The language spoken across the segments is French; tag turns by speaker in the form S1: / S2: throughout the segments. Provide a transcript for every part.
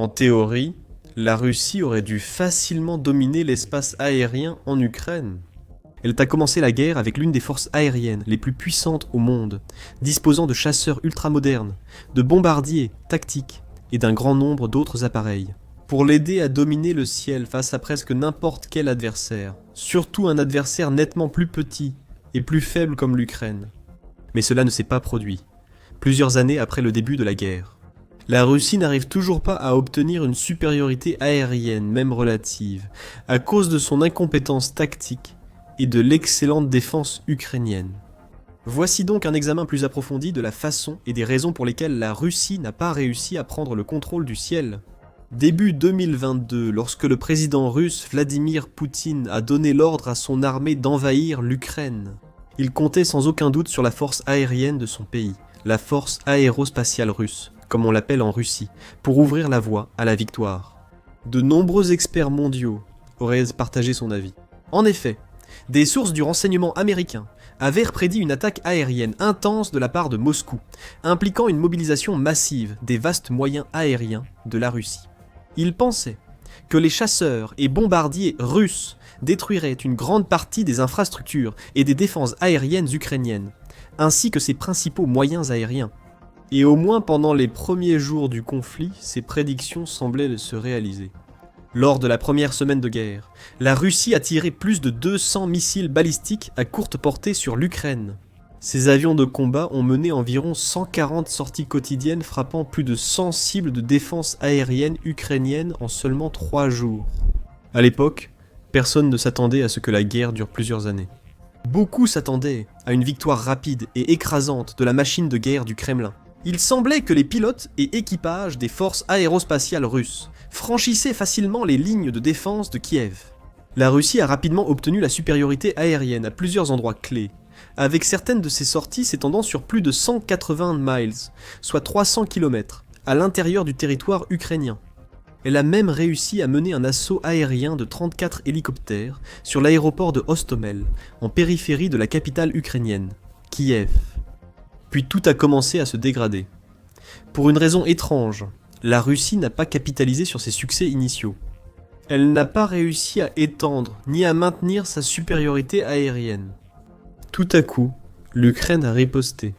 S1: En théorie, la Russie aurait dû facilement dominer l'espace aérien en Ukraine. Elle a commencé la guerre avec l'une des forces aériennes les plus puissantes au monde, disposant de chasseurs ultramodernes, de bombardiers tactiques et d'un grand nombre d'autres appareils, pour l'aider à dominer le ciel face à presque n'importe quel adversaire, surtout un adversaire nettement plus petit et plus faible comme l'Ukraine. Mais cela ne s'est pas produit, plusieurs années après le début de la guerre. La Russie n'arrive toujours pas à obtenir une supériorité aérienne, même relative, à cause de son incompétence tactique et de l'excellente défense ukrainienne. Voici donc un examen plus approfondi de la façon et des raisons pour lesquelles la Russie n'a pas réussi à prendre le contrôle du ciel. Début 2022, lorsque le président russe Vladimir Poutine a donné l'ordre à son armée d'envahir l'Ukraine, il comptait sans aucun doute sur la force aérienne de son pays, la force aérospatiale russe, comme on l'appelle en Russie, pour ouvrir la voie à la victoire. De nombreux experts mondiaux auraient partagé son avis. En effet, des sources du renseignement américain avaient prédit une attaque aérienne intense de la part de Moscou, impliquant une mobilisation massive des vastes moyens aériens de la Russie. Ils pensaient que les chasseurs et bombardiers russes détruiraient une grande partie des infrastructures et des défenses aériennes ukrainiennes, ainsi que ses principaux moyens aériens. Et au moins pendant les premiers jours du conflit, ces prédictions semblaient se réaliser. Lors de la première semaine de guerre, la Russie a tiré plus de 200 missiles balistiques à courte portée sur l'Ukraine. Ces avions de combat ont mené environ 140 sorties quotidiennes frappant plus de 100 cibles de défense aérienne ukrainienne en seulement 3 jours. À l'époque, personne ne s'attendait à ce que la guerre dure plusieurs années. Beaucoup s'attendaient à une victoire rapide et écrasante de la machine de guerre du Kremlin. Il semblait que les pilotes et équipages des forces aérospatiales russes franchissaient facilement les lignes de défense de Kiev. La Russie a rapidement obtenu la supériorité aérienne à plusieurs endroits clés, avec certaines de ses sorties s'étendant sur plus de 180 miles, soit 300 km, à l'intérieur du territoire ukrainien. Elle a même réussi à mener un assaut aérien de 34 hélicoptères sur l'aéroport de Hostomel, en périphérie de la capitale ukrainienne, Kiev. Puis tout a commencé à se dégrader. Pour une raison étrange, la Russie n'a pas capitalisé sur ses succès initiaux. Elle n'a pas réussi à étendre ni à maintenir sa supériorité aérienne. Tout à coup, l'Ukraine a riposté.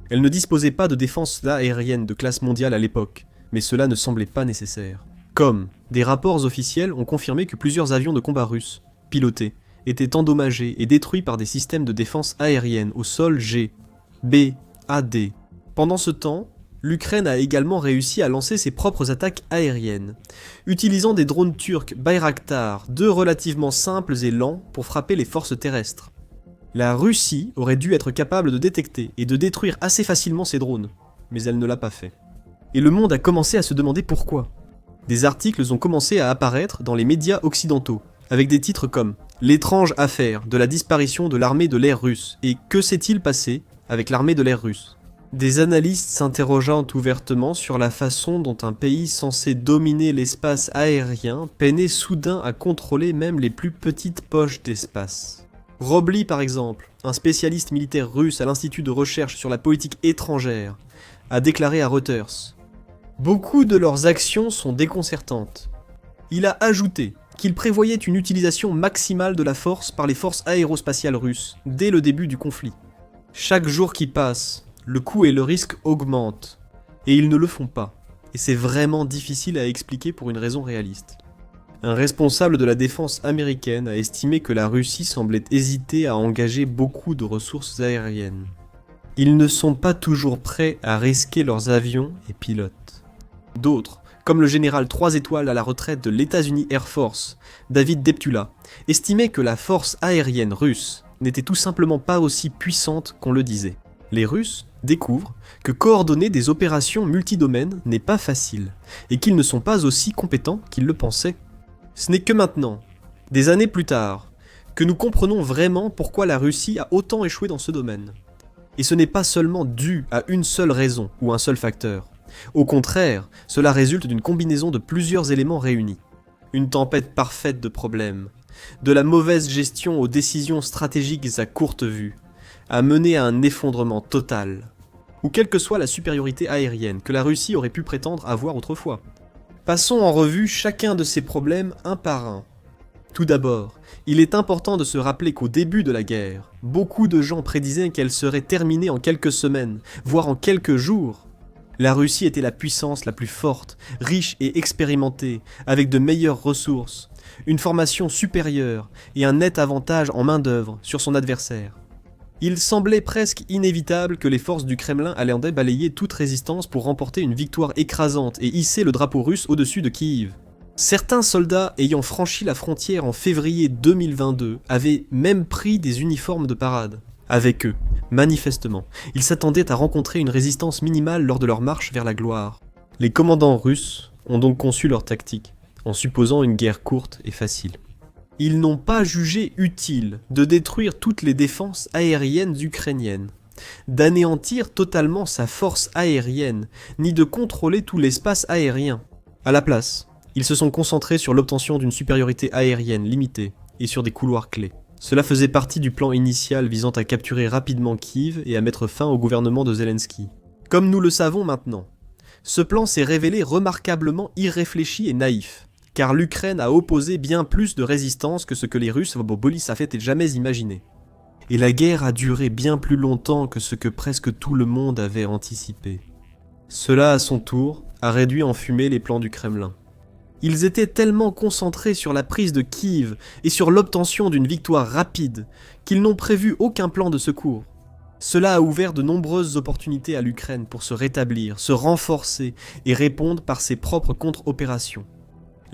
S1: Elle ne disposait pas de défense aérienne de classe mondiale à l'époque, mais cela ne semblait pas nécessaire. Comme des rapports officiels ont confirmé que plusieurs avions de combat russes, pilotés, étaient endommagés et détruits par des systèmes de défense aérienne au sol G, B, AD. Pendant ce temps, l'Ukraine a également réussi à lancer ses propres attaques aériennes, utilisant des drones turcs Bayraktar, deux relativement simples et lents pour frapper les forces terrestres. La Russie aurait dû être capable de détecter et de détruire assez facilement ces drones, mais elle ne l'a pas fait. Et le monde a commencé à se demander pourquoi. Des articles ont commencé à apparaître dans les médias occidentaux, avec des titres comme « L'étrange affaire de la disparition de l'armée de l'air russe » et « Que s'est-il passé avec l'armée de l'air russe ?» Des analystes s'interrogeant ouvertement sur la façon dont un pays censé dominer l'espace aérien peinait soudain à contrôler même les plus petites poches d'espace. Robley par exemple, un spécialiste militaire russe à l'Institut de recherche sur la politique étrangère, a déclaré à Reuters « Beaucoup de leurs actions sont déconcertantes. » Il a ajouté qu'il prévoyait une utilisation maximale de la force par les forces aérospatiales russes dès le début du conflit. Chaque jour qui passe, le coût et le risque augmentent, et ils ne le font pas, et c'est vraiment difficile à expliquer pour une raison réaliste. Un responsable de la défense américaine a estimé que la Russie semblait hésiter à engager beaucoup de ressources aériennes. Ils ne sont pas toujours prêts à risquer leurs avions et pilotes. D'autres, comme le général 3 étoiles à la retraite de l'États-Unis Air Force, David Deptula, estimaient que la force aérienne russe n'était tout simplement pas aussi puissante qu'on le disait. Les Russes découvrent que coordonner des opérations multidomaines n'est pas facile, et qu'ils ne sont pas aussi compétents qu'ils le pensaient. Ce n'est que maintenant, des années plus tard, que nous comprenons vraiment pourquoi la Russie a autant échoué dans ce domaine. Et ce n'est pas seulement dû à une seule raison ou un seul facteur. Au contraire, cela résulte d'une combinaison de plusieurs éléments réunis. Une tempête parfaite de problèmes, de la mauvaise gestion aux décisions stratégiques à courte vue, a mené à un effondrement total, ou quelle que soit la supériorité aérienne que la Russie aurait pu prétendre avoir autrefois. Passons en revue chacun de ces problèmes un par un. Tout d'abord, il est important de se rappeler qu'au début de la guerre, beaucoup de gens prédisaient qu'elle serait terminée en quelques semaines, voire en quelques jours. La Russie était la puissance la plus forte, riche et expérimentée, avec de meilleures ressources, une formation supérieure et un net avantage en main-d'œuvre sur son adversaire. Il semblait presque inévitable que les forces du Kremlin allaient en balayer toute résistance pour remporter une victoire écrasante et hisser le drapeau russe au-dessus de Kiev. Certains soldats ayant franchi la frontière en février 2022 avaient même pris des uniformes de parade. Avec eux, manifestement, ils s'attendaient à rencontrer une résistance minimale lors de leur marche vers la gloire. Les commandants russes ont donc conçu leur tactique, en supposant une guerre courte et facile. Ils n'ont pas jugé utile de détruire toutes les défenses aériennes ukrainiennes, d'anéantir totalement sa force aérienne, ni de contrôler tout l'espace aérien. À la place, ils se sont concentrés sur l'obtention d'une supériorité aérienne limitée et sur des couloirs clés. Cela faisait partie du plan initial visant à capturer rapidement Kiev et à mettre fin au gouvernement de Zelensky. Comme nous le savons maintenant, ce plan s'est révélé remarquablement irréfléchi et naïf, car l'Ukraine a opposé bien plus de résistance que ce que les Russes avaient jamais imaginé. Et la guerre a duré bien plus longtemps que ce que presque tout le monde avait anticipé. Cela, à son tour, a réduit en fumée les plans du Kremlin. Ils étaient tellement concentrés sur la prise de Kiev et sur l'obtention d'une victoire rapide qu'ils n'ont prévu aucun plan de secours. Cela a ouvert de nombreuses opportunités à l'Ukraine pour se rétablir, se renforcer et répondre par ses propres contre-opérations.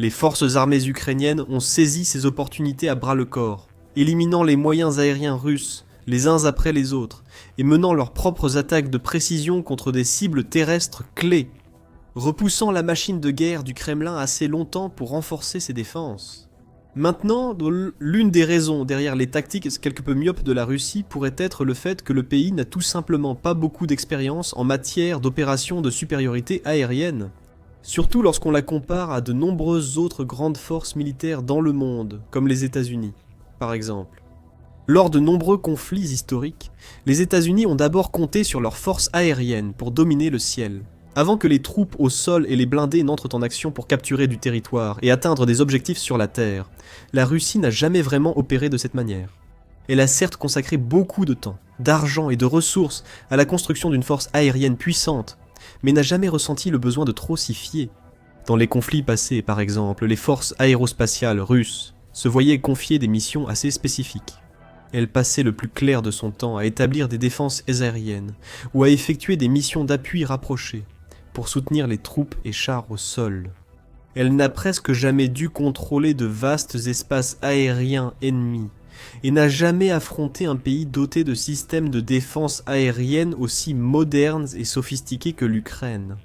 S1: Les forces armées ukrainiennes ont saisi ces opportunités à bras-le-corps, éliminant les moyens aériens russes les uns après les autres et menant leurs propres attaques de précision contre des cibles terrestres clés, repoussant la machine de guerre du Kremlin assez longtemps pour renforcer ses défenses. Maintenant, l'une des raisons derrière les tactiques quelque peu myopes de la Russie pourrait être le fait que le pays n'a tout simplement pas beaucoup d'expérience en matière d'opérations de supériorité aérienne. Surtout lorsqu'on la compare à de nombreuses autres grandes forces militaires dans le monde, comme les États-Unis, par exemple. Lors de nombreux conflits historiques, les États-Unis ont d'abord compté sur leurs forces aériennes pour dominer le ciel. Avant que les troupes au sol et les blindés n'entrent en action pour capturer du territoire et atteindre des objectifs sur la terre, la Russie n'a jamais vraiment opéré de cette manière. Elle a certes consacré beaucoup de temps, d'argent et de ressources à la construction d'une force aérienne puissante, mais n'a jamais ressenti le besoin de trop s'y fier. Dans les conflits passés, par exemple, les forces aérospatiales russes se voyaient confier des missions assez spécifiques. Elle passait le plus clair de son temps à établir des défenses aériennes ou à effectuer des missions d'appui rapprochées pour soutenir les troupes et chars au sol. Elle n'a presque jamais dû contrôler de vastes espaces aériens ennemis et n'a jamais affronté un pays doté de systèmes de défense aérienne aussi modernes et sophistiqués que l'Ukraine.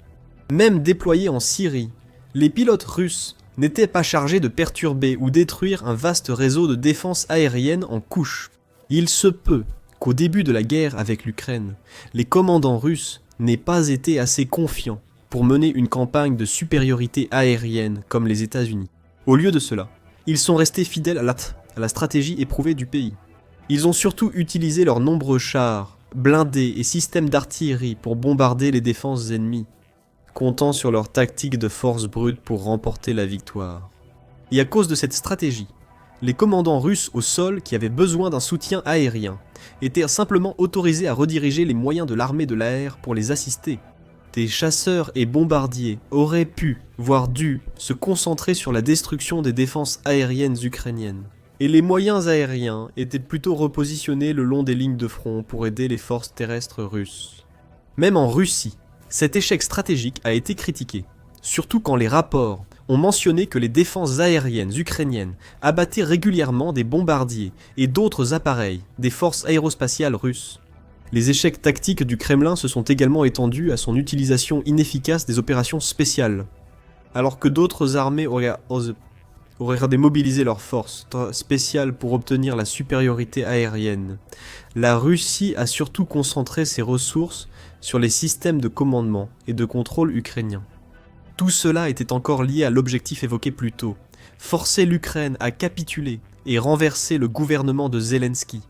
S1: Même déployés en Syrie, les pilotes russes n'étaient pas chargés de perturber ou détruire un vaste réseau de défense aérienne en couches. Il se peut qu'au début de la guerre avec l'Ukraine, les commandants russes n'aient pas été assez confiants pour mener une campagne de supériorité aérienne comme les États-Unis. Au lieu de cela, ils sont restés fidèles à la stratégie éprouvée du pays. Ils ont surtout utilisé leurs nombreux chars, blindés et systèmes d'artillerie pour bombarder les défenses ennemies, comptant sur leur tactique de force brute pour remporter la victoire. Et à cause de cette stratégie, les commandants russes au sol qui avaient besoin d'un soutien aérien étaient simplement autorisés à rediriger les moyens de l'armée de l'air pour les assister. Des chasseurs et bombardiers auraient pu, voire dû, se concentrer sur la destruction des défenses aériennes ukrainiennes. Et les moyens aériens étaient plutôt repositionnés le long des lignes de front pour aider les forces terrestres russes. Même en Russie, cet échec stratégique a été critiqué, surtout quand les rapports ont mentionné que les défenses aériennes ukrainiennes abattaient régulièrement des bombardiers et d'autres appareils des forces aérospatiales russes. Les échecs tactiques du Kremlin se sont également étendus à son utilisation inefficace des opérations spéciales. Alors que d'autres armées auraient démobilisé leurs forces spéciales pour obtenir la supériorité aérienne, la Russie a surtout concentré ses ressources sur les systèmes de commandement et de contrôle ukrainiens. Tout cela était encore lié à l'objectif évoqué plus tôt, forcer l'Ukraine à capituler et renverser le gouvernement de Zelensky.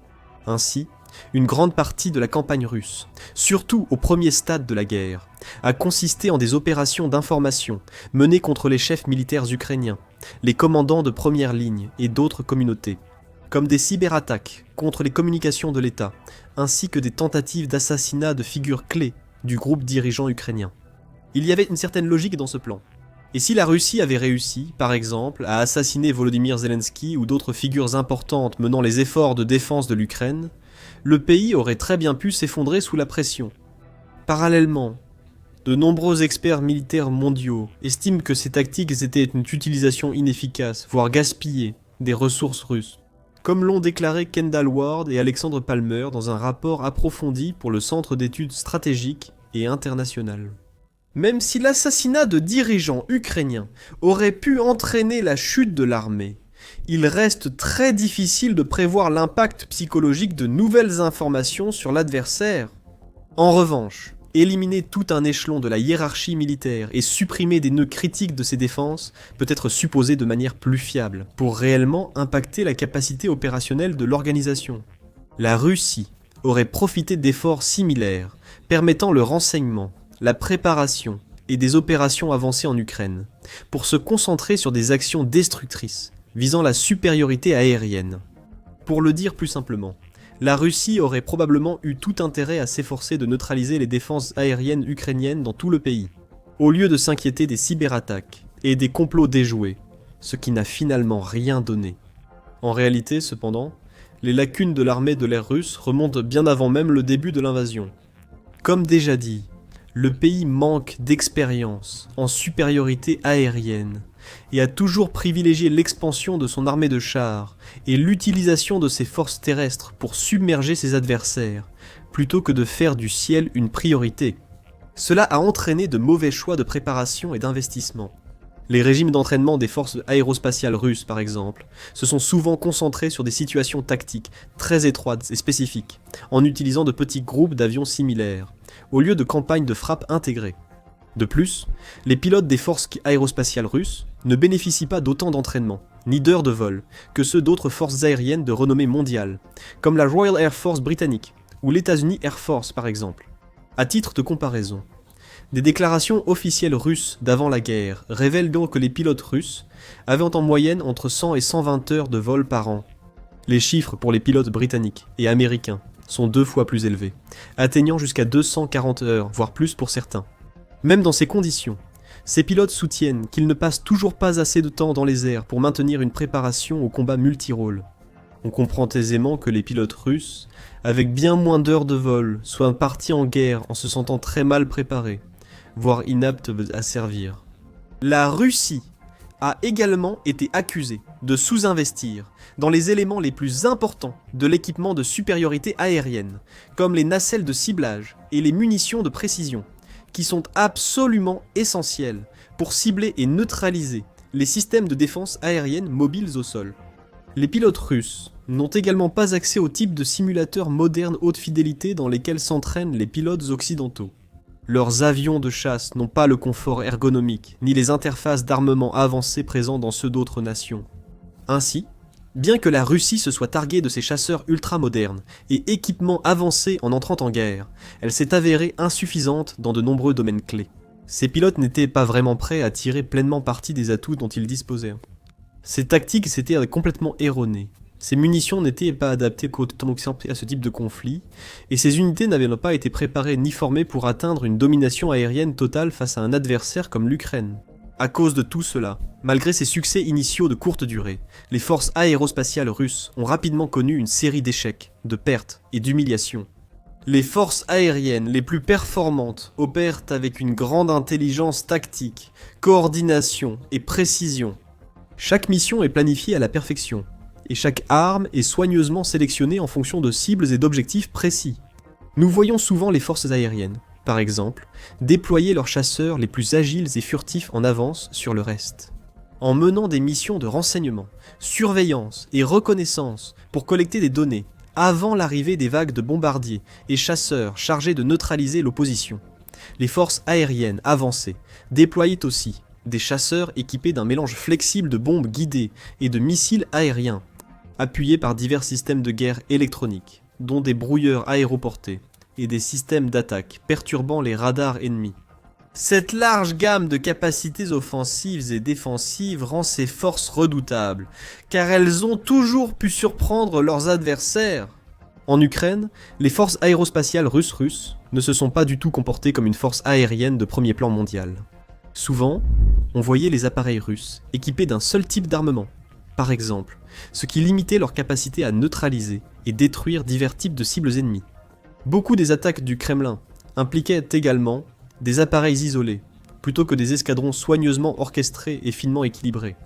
S1: Ainsi, Une grande partie de la campagne russe, surtout au premier stade de la guerre, a consisté en des opérations d'information menées contre les chefs militaires ukrainiens, les commandants de première ligne et d'autres communautés, comme des cyberattaques contre les communications de l'État, ainsi que des tentatives d'assassinat de figures clés du groupe dirigeant ukrainien. Il y avait une certaine logique dans ce plan. Et si la Russie avait réussi, par exemple, à assassiner Volodymyr Zelensky ou d'autres figures importantes menant les efforts de défense de l'Ukraine, le pays aurait très bien pu s'effondrer sous la pression. Parallèlement, de nombreux experts militaires mondiaux estiment que ces tactiques étaient une utilisation inefficace, voire gaspillée, des ressources russes, comme l'ont déclaré Kendall Ward et Alexandre Palmer dans un rapport approfondi pour le Centre d'études stratégiques et internationales. Même si l'assassinat de dirigeants ukrainiens aurait pu entraîner la chute de l'armée, il reste très difficile de prévoir l'impact psychologique de nouvelles informations sur l'adversaire. En revanche, éliminer tout un échelon de la hiérarchie militaire et supprimer des nœuds critiques de ses défenses peut être supposé de manière plus fiable, pour réellement impacter la capacité opérationnelle de l'organisation. La Russie aurait profité d'efforts similaires, permettant le renseignement, la préparation et des opérations avancées en Ukraine, pour se concentrer sur des actions destructrices, visant la supériorité aérienne. Pour le dire plus simplement, la Russie aurait probablement eu tout intérêt à s'efforcer de neutraliser les défenses aériennes ukrainiennes dans tout le pays, au lieu de s'inquiéter des cyberattaques et des complots déjoués, ce qui n'a finalement rien donné. En réalité, cependant, les lacunes de l'armée de l'air russe remontent bien avant même le début de l'invasion. Comme déjà dit, le pays manque d'expérience en supériorité aérienne et a toujours privilégié l'expansion de son armée de chars et l'utilisation de ses forces terrestres pour submerger ses adversaires, plutôt que de faire du ciel une priorité. Cela a entraîné de mauvais choix de préparation et d'investissement. Les régimes d'entraînement des forces aérospatiales russes, par exemple, se sont souvent concentrés sur des situations tactiques très étroites et spécifiques, en utilisant de petits groupes d'avions similaires, au lieu de campagnes de frappe intégrées. De plus, les pilotes des forces aérospatiales russes ne bénéficient pas d'autant d'entraînement, ni d'heures de vol, que ceux d'autres forces aériennes de renommée mondiale, comme la Royal Air Force britannique, ou l'États-Unis Air Force par exemple. À titre de comparaison, des déclarations officielles russes d'avant la guerre révèlent donc que les pilotes russes avaient en moyenne entre 100 et 120 heures de vol par an. Les chiffres pour les pilotes britanniques et américains sont 2 fois plus élevés, atteignant jusqu'à 240 heures, voire plus pour certains. Même dans ces conditions, ces pilotes soutiennent qu'ils ne passent toujours pas assez de temps dans les airs pour maintenir une préparation au combat multirôle. On comprend aisément que les pilotes russes, avec bien moins d'heures de vol, soient partis en guerre en se sentant très mal préparés, voire inaptes à servir. La Russie a également été accusée de sous-investir dans les éléments les plus importants de l'équipement de supériorité aérienne, comme les nacelles de ciblage et les munitions de précision, qui sont absolument essentielles pour cibler et neutraliser les systèmes de défense aérienne mobiles au sol. Les pilotes russes n'ont également pas accès au type de simulateurs modernes haute fidélité dans lesquels s'entraînent les pilotes occidentaux. Leurs avions de chasse n'ont pas le confort ergonomique, ni les interfaces d'armement avancées présents dans ceux d'autres nations. Ainsi, bien que la Russie se soit targuée de ses chasseurs ultra-modernes et équipements avancés en entrant en guerre, elle s'est avérée insuffisante dans de nombreux domaines clés. Ces pilotes n'étaient pas vraiment prêts à tirer pleinement parti des atouts dont ils disposaient. Ces tactiques s'étaient complètement erronées. Ces munitions n'étaient pas adaptées à ce type de conflit, et ces unités n'avaient pas été préparées ni formées pour atteindre une domination aérienne totale face à un adversaire comme l'Ukraine. À cause de tout cela, malgré ces succès initiaux de courte durée, les forces aérospatiales russes ont rapidement connu une série d'échecs, de pertes et d'humiliations. Les forces aériennes les plus performantes opèrent avec une grande intelligence tactique, coordination et précision. Chaque mission est planifiée à la perfection, et chaque arme est soigneusement sélectionnée en fonction de cibles et d'objectifs précis. Nous voyons souvent les forces aériennes, par exemple, déployer leurs chasseurs les plus agiles et furtifs en avance sur le reste, en menant des missions de renseignement, surveillance et reconnaissance pour collecter des données avant l'arrivée des vagues de bombardiers et chasseurs chargés de neutraliser l'opposition. Les forces aériennes avancées déployaient aussi des chasseurs équipés d'un mélange flexible de bombes guidées et de missiles aériens, appuyés par divers systèmes de guerre électroniques, dont des brouilleurs aéroportés et des systèmes d'attaque perturbant les radars ennemis. Cette large gamme de capacités offensives et défensives rend ces forces redoutables, car elles ont toujours pu surprendre leurs adversaires. En Ukraine, les forces aérospatiales russes ne se sont pas du tout comportées comme une force aérienne de premier plan mondial. Souvent, on voyait les appareils russes équipés d'un seul type d'armement, par exemple, ce qui limitait leur capacité à neutraliser et détruire divers types de cibles ennemies. Beaucoup des attaques du Kremlin impliquaient également des appareils isolés, plutôt que des escadrons soigneusement orchestrés et finement équilibrés.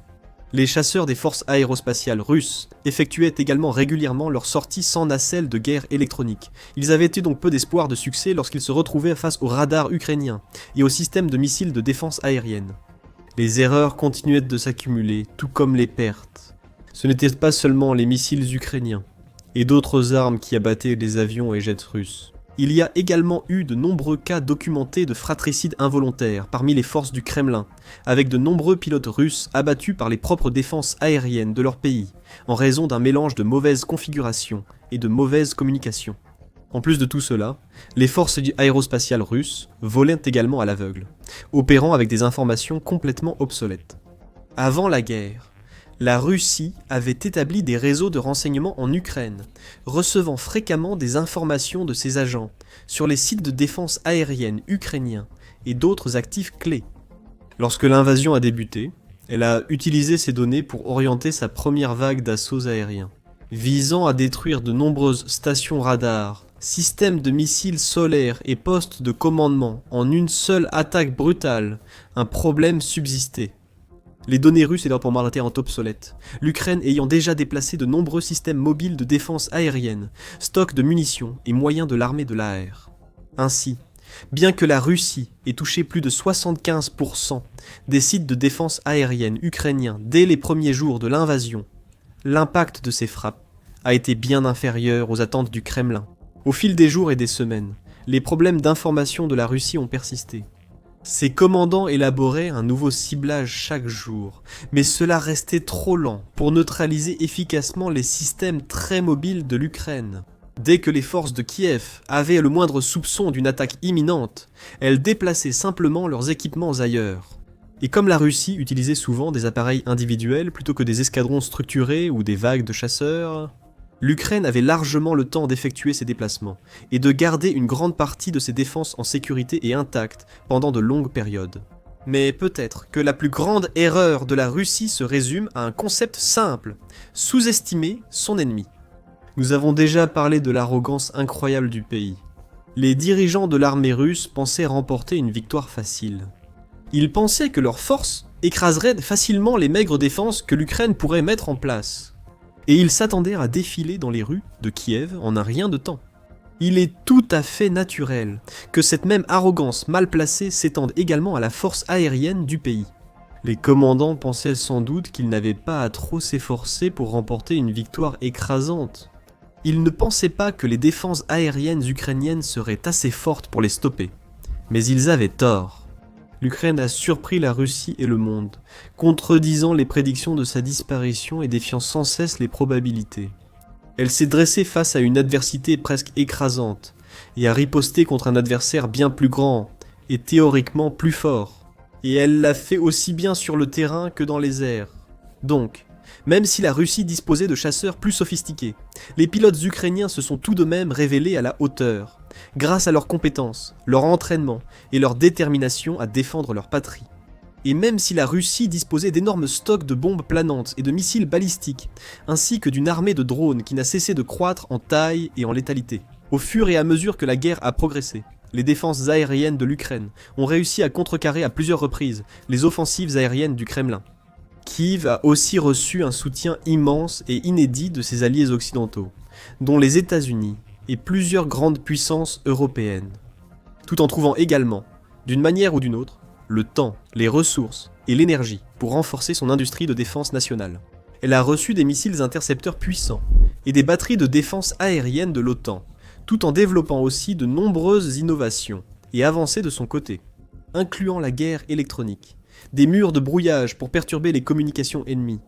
S1: Les chasseurs des forces aérospatiales russes effectuaient également régulièrement leurs sorties sans nacelle de guerre électronique. Ils avaient eu donc peu d'espoir de succès lorsqu'ils se retrouvaient face aux radars ukrainiens et aux systèmes de missiles de défense aérienne. Les erreurs continuaient de s'accumuler, tout comme les pertes. Ce n'étaient pas seulement les missiles ukrainiens et d'autres armes qui abattaient les avions et jets russes. Il y a également eu de nombreux cas documentés de fratricides involontaires parmi les forces du Kremlin, avec de nombreux pilotes russes abattus par les propres défenses aériennes de leur pays, en raison d'un mélange de mauvaise configuration et de mauvaise communication. En plus de tout cela, les forces aérospatiales russes volaient également à l'aveugle, opérant avec des informations complètement obsolètes. Avant la guerre, la Russie avait établi des réseaux de renseignement en Ukraine, recevant fréquemment des informations de ses agents sur les sites de défense aérienne ukrainiens et d'autres actifs clés. Lorsque l'invasion a débuté, elle a utilisé ces données pour orienter sa première vague d'assauts aériens, visant à détruire de nombreuses stations radars, systèmes de missiles solaires et postes de commandement en une seule attaque brutale. Un problème subsistait. Les données russes étaient pour Martin obsolètes, l'Ukraine ayant déjà déplacé de nombreux systèmes mobiles de défense aérienne, stocks de munitions et moyens de l'armée de l'air. Ainsi, bien que la Russie ait touché plus de 75% des sites de défense aérienne ukrainiens dès les premiers jours de l'invasion, l'impact de ces frappes a été bien inférieur aux attentes du Kremlin. Au fil des jours et des semaines, les problèmes d'information de la Russie ont persisté. Ses commandants élaboraient un nouveau ciblage chaque jour, mais cela restait trop lent pour neutraliser efficacement les systèmes très mobiles de l'Ukraine. Dès que les forces de Kiev avaient le moindre soupçon d'une attaque imminente, elles déplaçaient simplement leurs équipements ailleurs. Et comme la Russie utilisait souvent des appareils individuels plutôt que des escadrons structurés ou des vagues de chasseurs, l'Ukraine avait largement le temps d'effectuer ses déplacements et de garder une grande partie de ses défenses en sécurité et intactes pendant de longues périodes. Mais peut-être que la plus grande erreur de la Russie se résume à un concept simple: sous-estimer son ennemi. Nous avons déjà parlé de l'arrogance incroyable du pays. Les dirigeants de l'armée russe pensaient remporter une victoire facile. Ils pensaient que leurs forces écraseraient facilement les maigres défenses que l'Ukraine pourrait mettre en place. Et ils s'attendaient à défiler dans les rues de Kiev en un rien de temps. Il est tout à fait naturel que cette même arrogance mal placée s'étende également à la force aérienne du pays. Les commandants pensaient sans doute qu'ils n'avaient pas à trop s'efforcer pour remporter une victoire écrasante. Ils ne pensaient pas que les défenses aériennes ukrainiennes seraient assez fortes pour les stopper. Mais ils avaient tort. L'Ukraine a surpris la Russie et le monde, contredisant les prédictions de sa disparition et défiant sans cesse les probabilités. Elle s'est dressée face à une adversité presque écrasante, et a riposté contre un adversaire bien plus grand, et théoriquement plus fort. Et elle l'a fait aussi bien sur le terrain que dans les airs. Donc, même si la Russie disposait de chasseurs plus sophistiqués, les pilotes ukrainiens se sont tout de même révélés à la hauteur, grâce à leurs compétences, leur entraînement et leur détermination à défendre leur patrie. Et même si la Russie disposait d'énormes stocks de bombes planantes et de missiles balistiques, ainsi que d'une armée de drones qui n'a cessé de croître en taille et en létalité, au fur et à mesure que la guerre a progressé, les défenses aériennes de l'Ukraine ont réussi à contrecarrer à plusieurs reprises les offensives aériennes du Kremlin. Kiev a aussi reçu un soutien immense et inédit de ses alliés occidentaux, dont les États-Unis et plusieurs grandes puissances européennes, tout en trouvant également, d'une manière ou d'une autre, le temps, les ressources et l'énergie pour renforcer son industrie de défense nationale. Elle a reçu des missiles intercepteurs puissants et des batteries de défense aérienne de l'OTAN, tout en développant aussi de nombreuses innovations et avancées de son côté, incluant la guerre électronique, des murs de brouillage pour perturber les communications ennemies,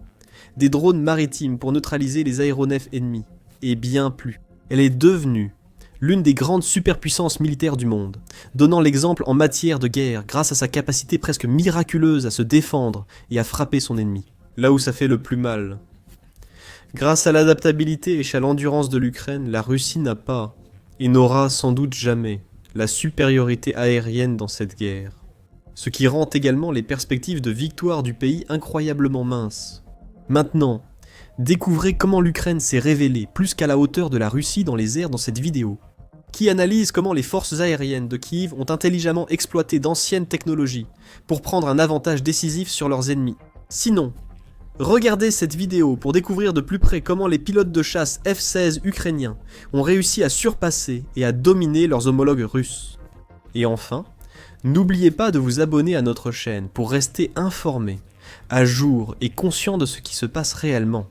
S1: des drones maritimes pour neutraliser les aéronefs ennemis, et bien plus. Elle est devenue l'une des grandes superpuissances militaires du monde, donnant l'exemple en matière de guerre grâce à sa capacité presque miraculeuse à se défendre et à frapper son ennemi, là où ça fait le plus mal. Grâce à l'adaptabilité et à l'endurance de l'Ukraine, la Russie n'a pas, et n'aura sans doute jamais, la supériorité aérienne dans cette guerre. Ce qui rend également les perspectives de victoire du pays incroyablement minces. Maintenant, découvrez comment l'Ukraine s'est révélée plus qu'à la hauteur de la Russie dans les airs dans cette vidéo, qui analyse comment les forces aériennes de Kiev ont intelligemment exploité d'anciennes technologies pour prendre un avantage décisif sur leurs ennemis. Sinon, regardez cette vidéo pour découvrir de plus près comment les pilotes de chasse F-16 ukrainiens ont réussi à surpasser et à dominer leurs homologues russes. Et enfin, n'oubliez pas de vous abonner à notre chaîne pour rester informé, à jour et conscient de ce qui se passe réellement.